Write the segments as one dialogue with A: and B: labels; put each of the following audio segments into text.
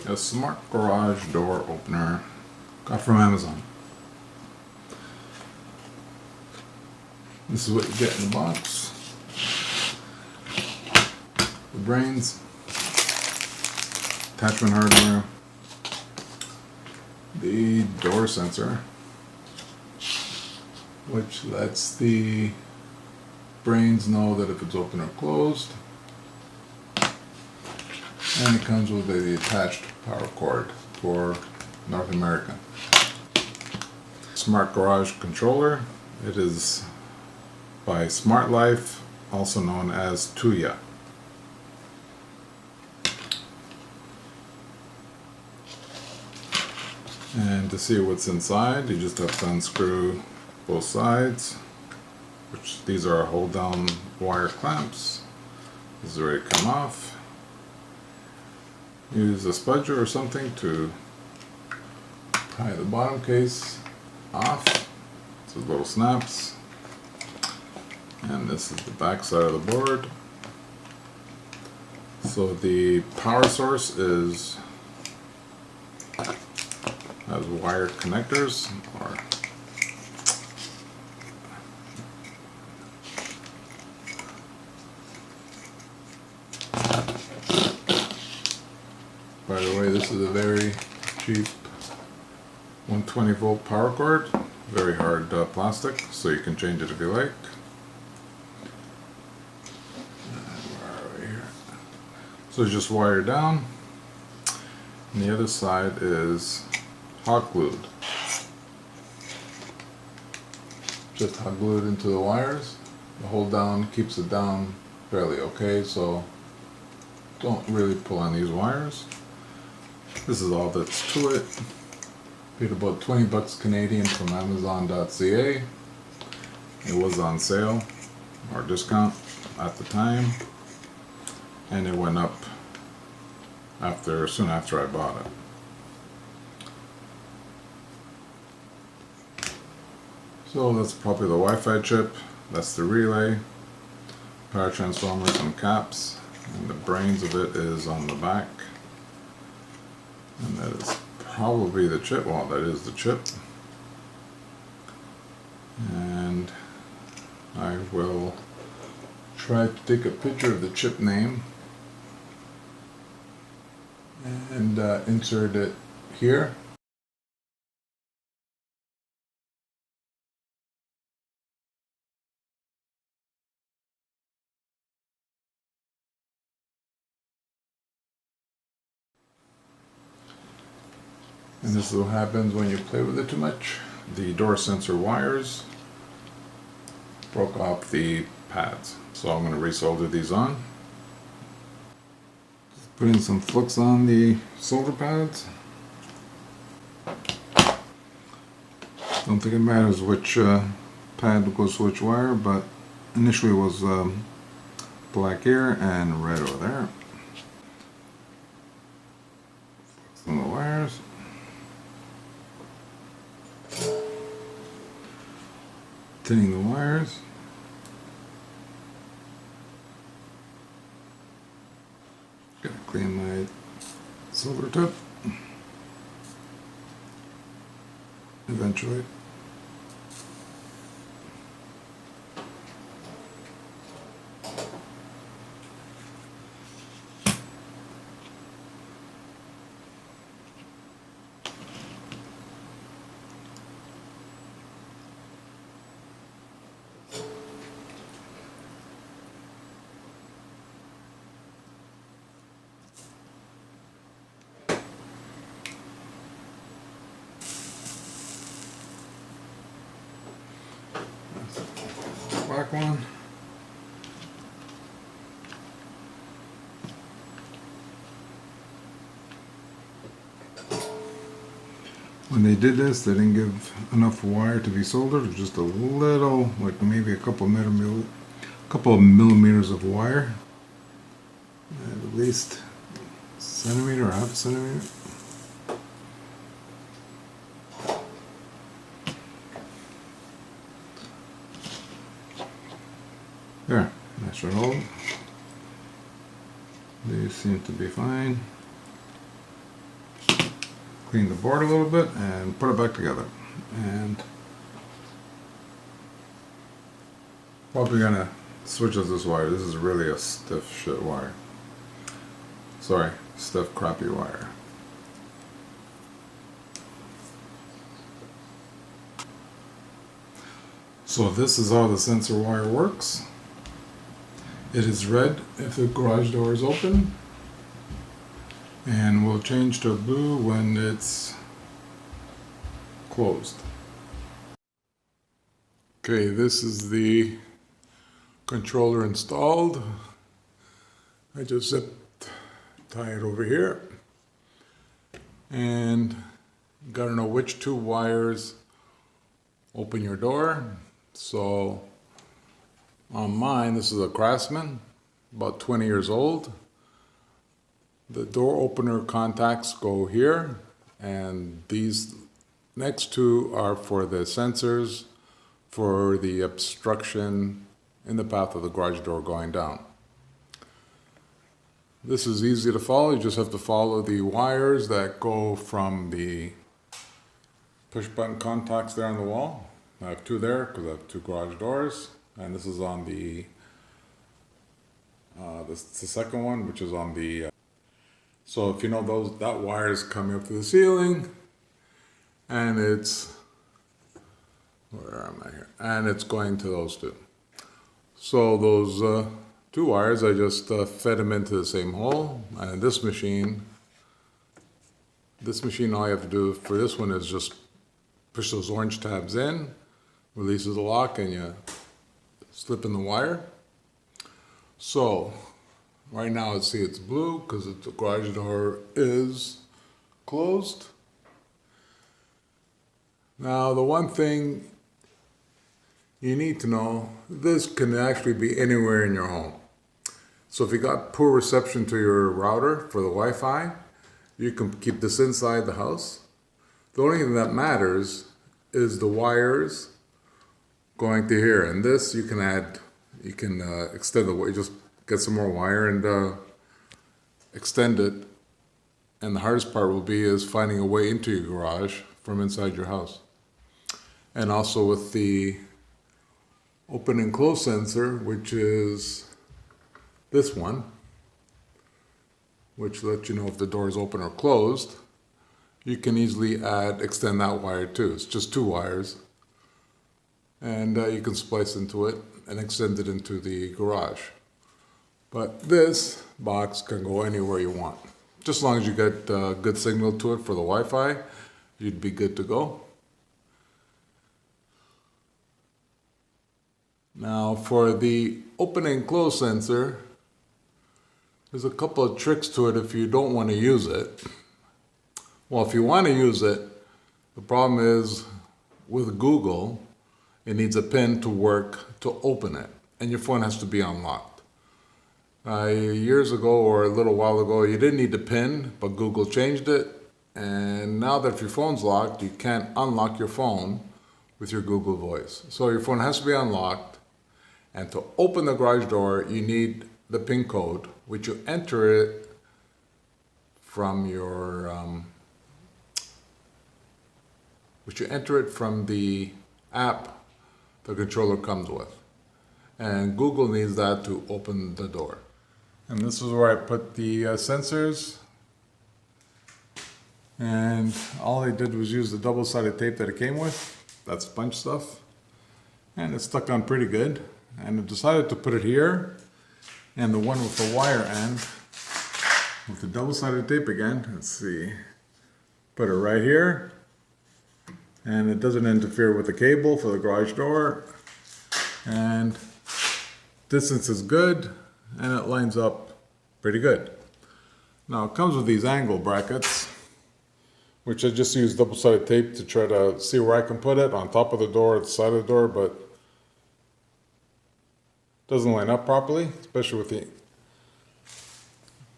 A: A smart garage door opener. Got from Amazon. This is what you get in the box. The brains, attachment hardware, the door sensor, which lets the brains know that if it's open or closed, and it comes with the attached power cord for North America. Smart garage controller. It is by SmartLife, also known as Tuya. And to see what's inside, you just have to unscrew both sides, which these are hold down wire clamps. This is ready to come off. Use a spudger or something to pry the bottom case off. So little snaps. And this is the back side of the board. So the power source has wire connectors, or by the way, this is a very cheap 120 volt power cord, very hard plastic, so you can change it if you like. So it's just wire down, and the other side is hot glued. Just hot glued into the wires. The hold down keeps it down fairly okay, so don't really pull on these wires. This is all that's to it. Paid about 20 bucks Canadian from Amazon.ca. It was on sale or discount at the time, and it went up soon after I bought it. So that's probably the Wi-Fi chip. That's the relay, power transformers and caps, and the brains of it is on the back. And that is probably the chip. Well, that is the chip. And I will try to take a picture of the chip name and insert it here. And this is what happens when you play with it too much. The door sensor wires broke off the pads. So I'm going to resolder these on. Just putting some flux on the solder pads. Don't think it matters which pad goes to which wire, but initially it was black here and red over there. Flux on the wires. Thinning the wires. Gotta clean my solder tip. Eventually. Black one. When they did this, they didn't give enough wire to be soldered. Just a little, like maybe a couple of millimeters of wire, at least a centimeter or half a centimeter. There, that should hold. These seem to be fine. clean the board a little bit and put it back together. And probably gonna switch out this wire. This is really a stiff shit wire. Sorry, stiff crappy wire. So this is how the sensor wire works. It is red if the garage door is open, and will change to blue when it's closed. Okay, this is the controller installed. I just zip tie it over here, and you gotta know which two wires open your door. So on mine, this is a Craftsman, about 20 years old. The door opener contacts go here, and these next two are for the sensors for the obstruction in the path of the garage door going down. This is easy to follow. You just have to follow the wires that go from the push button contacts there on the wall. I have two there because I have two garage doors, and this is on the this is the second one, which is on the so if you know that wire is coming up to the ceiling, and it's, where am I here? And it's going to those two. So those two wires, I just fed them into the same hole. And this machine, all you have to do for this one is just push those orange tabs in, releases the lock, and you slip in the wire. So right now, see it's blue because the garage door is closed. Now, the one thing you need to know, this can actually be anywhere in your home. So if you got poor reception to your router for the Wi-Fi, you can keep this inside the house. The only thing that matters is the wires going to here. And this you can add, you can extend the way, just get some more wire and extend it. And the hardest part will be is finding a way into your garage from inside your house. And also with the open and close sensor, which is this one, which lets you know if the door is open or closed, you can easily extend that wire too. It's just two wires. And you can splice into it and extend it into the garage. But this box can go anywhere you want. Just as long as you get good signal to it for the Wi-Fi, you'd be good to go. Now for the open and close sensor, there's a couple of tricks to it if you don't want to use it. Well, if you want to use it, the problem is with Google, it needs a PIN to work to open it, and your phone has to be unlocked. Years ago or a little while ago, you didn't need the PIN, but Google changed it, and now that if your phone's locked, you can't unlock your phone with your Google Voice. So your phone has to be unlocked, and to open the garage door, you need the PIN code, which you enter it from your, the app the controller comes with. And Google needs that to open the door. And this is where I put the sensors. And all I did was use the double-sided tape that it came with. That's sponge stuff. And it stuck on pretty good. And I decided to put it here. And the one with the wire end, with the double-sided tape again, let's see. Put it right here. And it doesn't interfere with the cable for the garage door. And distance is good, and it lines up pretty good. Now it comes with these angle brackets, which I just use double-sided tape to try to see where I can put it, on top of the door, at the side of the door, but it doesn't line up properly, especially with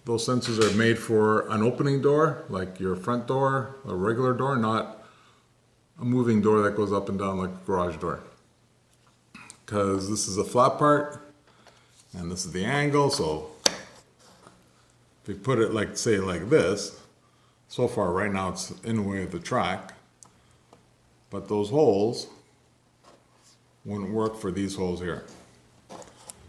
A: those sensors are made for an opening door, like your front door, a regular door, not a moving door that goes up and down like a garage door. Because this is a flat part, and this is the angle, so if you put it like, say like this, So far, right now, it's in the way of the track, but those holes wouldn't work for these holes here.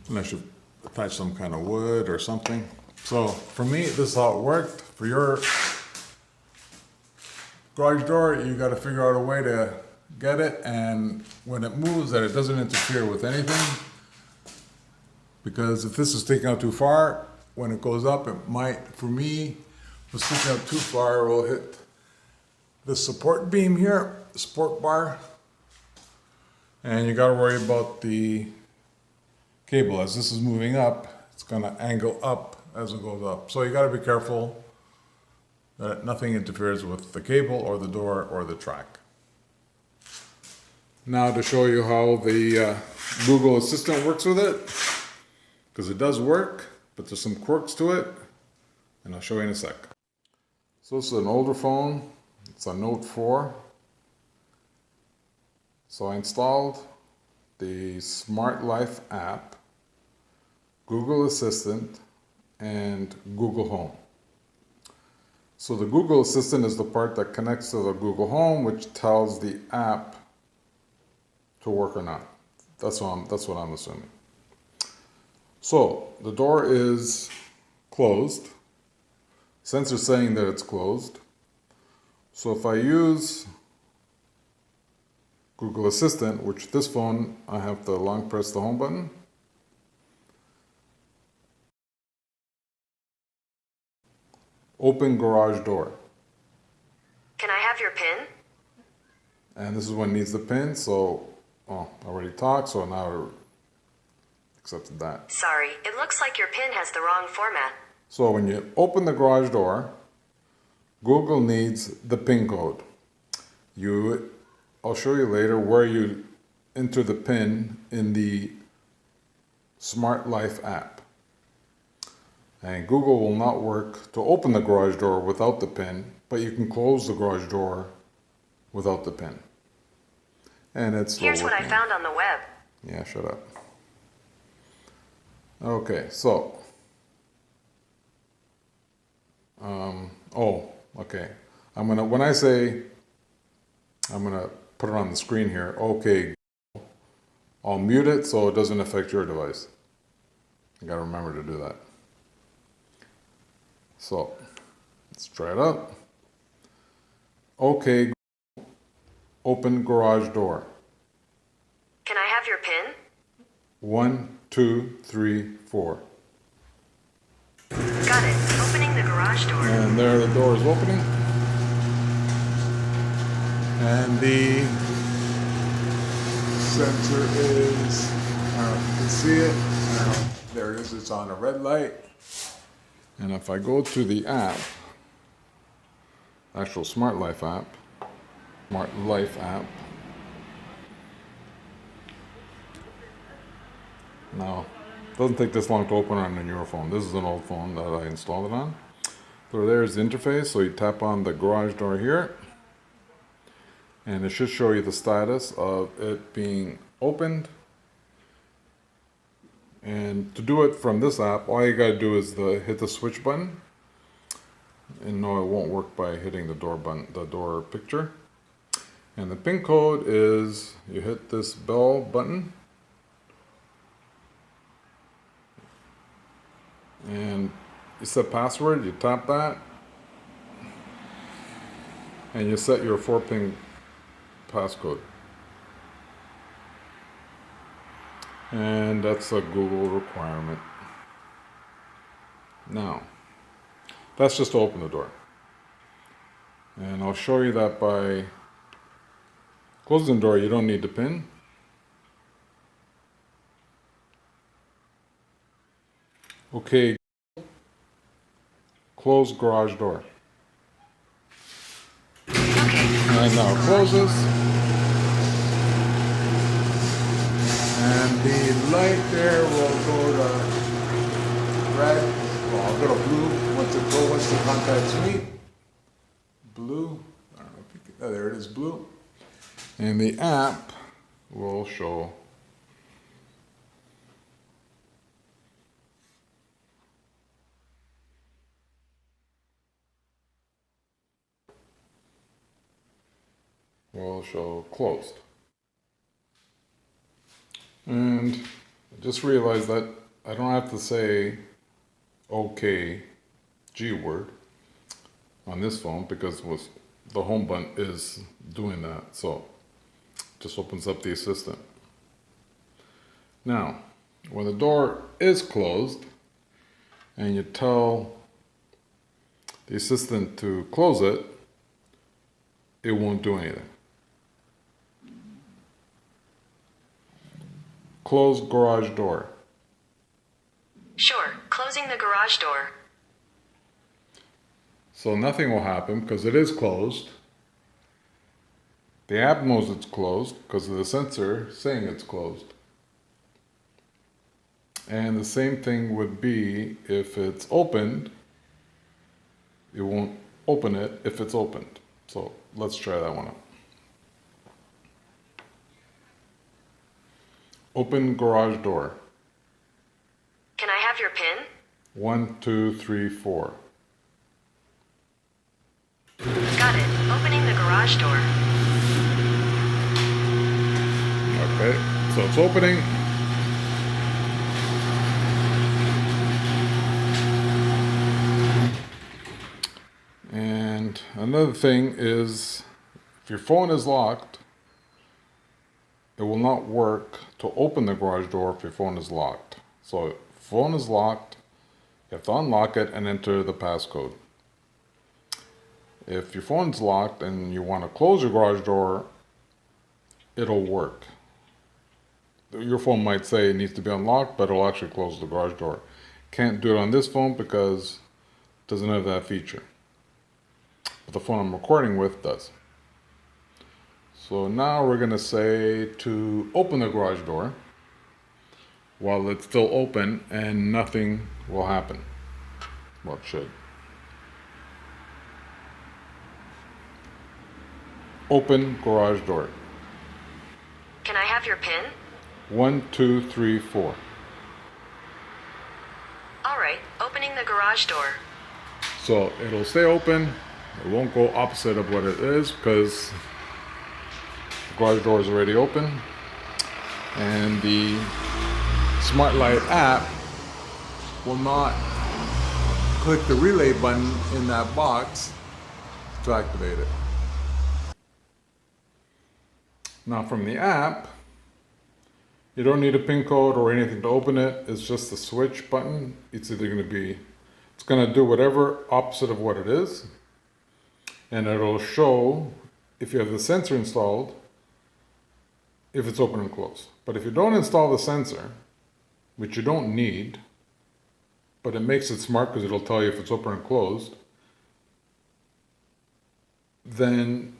A: Unless you attach some kind of wood or something. So for me, this is how it worked. For your garage door, you got to figure out a way to get it, and when it moves, that it doesn't interfere with anything. Because if this is sticking out too far, when it goes up, it might, for me, if it's sticking out too far, it will hit the support beam here, the support bar. And you got to worry about the cable. As this is moving up, it's going to angle up as it goes up. So you got to be careful that nothing interferes with the cable or the door or the track. Now to show you how the Google Assistant works with it, because it does work, but there's some quirks to it, and I'll show you in a sec. So this is an older phone. It's a Note 4. So I installed the smartlife app, Google Assistant, and Google Home. So the Google Assistant is the part that connects to the Google Home, which tells the app to work or not. That's what I'm assuming. So the door is closed. Sensor's saying that it's closed. So if I use Google Assistant, which this phone, I have to long press the home button. Open garage door.
B: Can I have your PIN?
A: And this is when it needs the PIN, so, I already talked, so now I accepted that.
B: Sorry, it looks like your PIN has the wrong format.
A: So when you open the garage door, Google needs the PIN code. I'll show you later where you enter the PIN in the smartlife app. And Google will not work to open the garage door without the PIN, but you can close the garage door without the PIN. And it's still
B: Here's
A: working.
B: what I found on the web.
A: Yeah, shut up. Okay, so. Okay. When I say, I'm gonna put it on the screen here. Okay, I'll mute it so it doesn't affect your device. You gotta remember to do that. So, let's try it out. Okay, open garage door.
B: Can I have your PIN?
A: 1, 2, 3, 4.
B: Got it. Opening the garage door.
A: And there the door is opening. And the sensor is, I don't know if you can see it. There it is, it's on a red light. And if I go to the app, actual smartlife app, now, it doesn't take this long to open on a newer phone. This is an old phone that I installed it on. So there's the interface. So you tap on the garage door here, and it should show you the status of it being opened. And to do it from this app, all you gotta do is hit the switch button. And no, it won't work by hitting the door button, the door picture. And the PIN code is, you hit this bell button. And you set password, you tap that. And you set your 4-pin passcode. And that's a Google requirement. Now, that's just to open the door. And I'll show you that by closing the door, you don't need the PIN. Okay, close garage door.
B: Okay.
A: And now it closes. And the light there will go to red. Well, I'll go to blue once the contacts meet. Blue. I don't know if you can, oh, there it is, blue. And the app will show it'll show closed. And I just realized that I don't have to say OK G word on this phone because the home button is doing that. So just opens up the assistant. Now, when the door is closed and you tell the assistant to close it, it won't do anything. Close garage door.
B: Sure, closing the garage door.
A: So nothing will happen because it is closed. The app knows it's closed because of the sensor saying it's closed. And the same thing would be if it's opened. It won't open it if it's opened. So let's try that one out. Open garage door.
B: Can I have your PIN?
A: 1, 2, 3, 4.
B: Got it. Opening the garage door.
A: Okay, so it's opening. And another thing is, if your phone is locked, it will not work to open the garage door if your phone is locked. So if your phone is locked, you have to unlock it and enter the passcode. If your phone's locked and you want to close your garage door, it'll work. Your phone might say it needs to be unlocked, but it'll actually close the garage door. Can't do it on this phone because it doesn't have that feature. But the phone I'm recording with does. So now we're going to say to open the garage door while it's still open and nothing will happen. Well, it should. Open garage door.
B: Can I have your PIN?
A: 1, 2, 3, 4.
B: Alright, opening the garage door.
A: So it'll stay open. It won't go opposite of what it is because the garage door is already open. And the smartlife app will not click the relay button in that box to activate it. Now from the app, you don't need a PIN code or anything to open it. It's just a switch button. It's either going to do whatever opposite of what it is. And it'll show, if you have the sensor installed, if it's open and closed. But if you don't install the sensor, which you don't need, but it makes it smart because it'll tell you if it's open and closed, then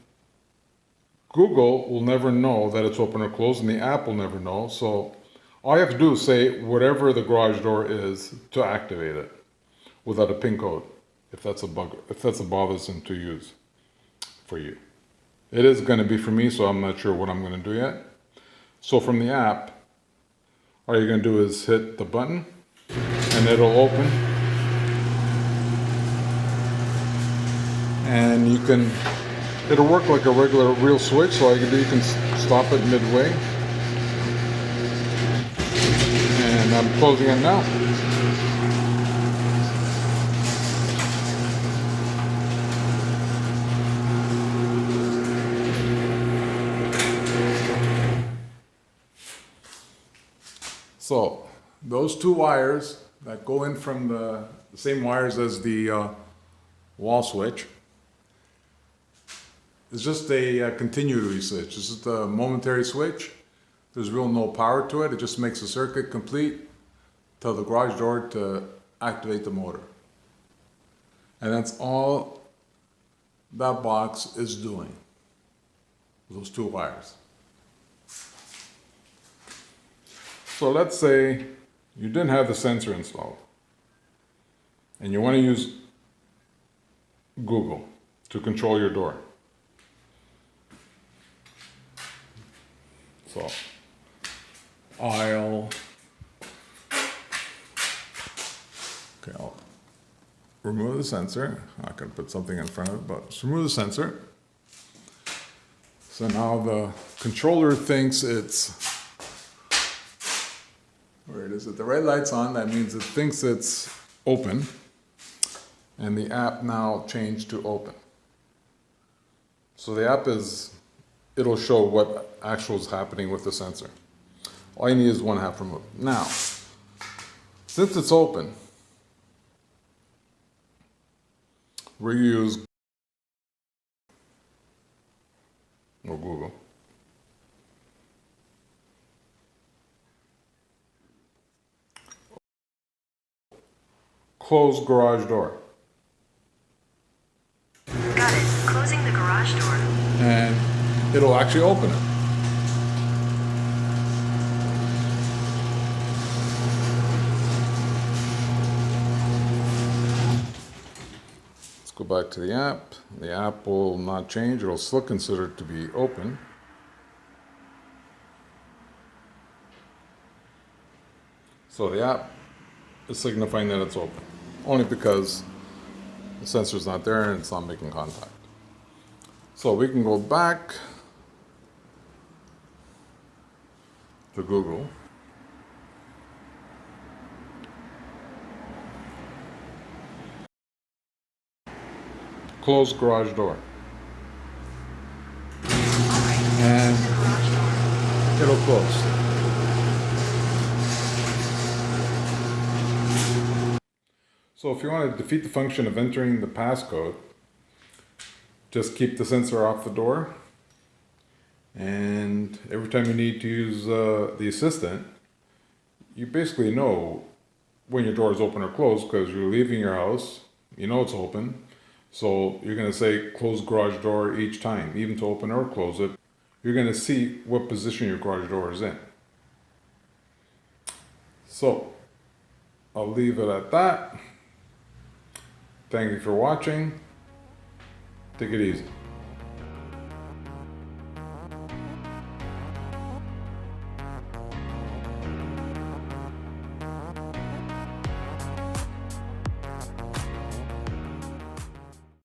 A: Google will never know that it's open or closed, and the app will never know. So all you have to do is say whatever the garage door is to activate it without a PIN code, if that's a bothersome to use for you. It is going to be for me, so I'm not sure what I'm going to do yet. So from the app, all you're going to do is hit the button, and it'll open. And it'll work like a regular real switch, so all you can do, you can stop it midway. And I'm closing it now. So those two wires that go in from the same wires as the wall switch, it's just a continuity switch. It's just a momentary switch. There's real no power to it. It just makes the circuit complete. Tell the garage door to activate the motor. And that's all that box is doing. Those two wires. So let's say you didn't have the sensor installed and you want to use Google to control your door. So I'll remove the sensor. I'm not going to put something in front of it, but just remove the sensor. So now the controller thinks it's, where it is, the red light's on, that means it thinks it's open. And the app now changed to open. So the app it'll show what actual is happening with the sensor. All you need is one half removed. Now, since it's open, we use Google. Close garage door.
B: Got it. Closing the garage door.
A: And it'll actually open it. Let's go back to the app. The app will not change. It'll still consider it to be open. So the app is signifying that it's open, only because the sensor's not there and it's not making contact. So we can go back to Google. Close garage door. And it'll close. So if you want to defeat the function of entering the passcode, just keep the sensor off the door, and every time you need to use the assistant, you basically know when your door is open or closed because you're leaving your house, you know it's open, so you're going to say close garage door each time, even to open or close it. You're going to see what position your garage door is in. So I'll leave it at that. Thank you for watching. Take it easy.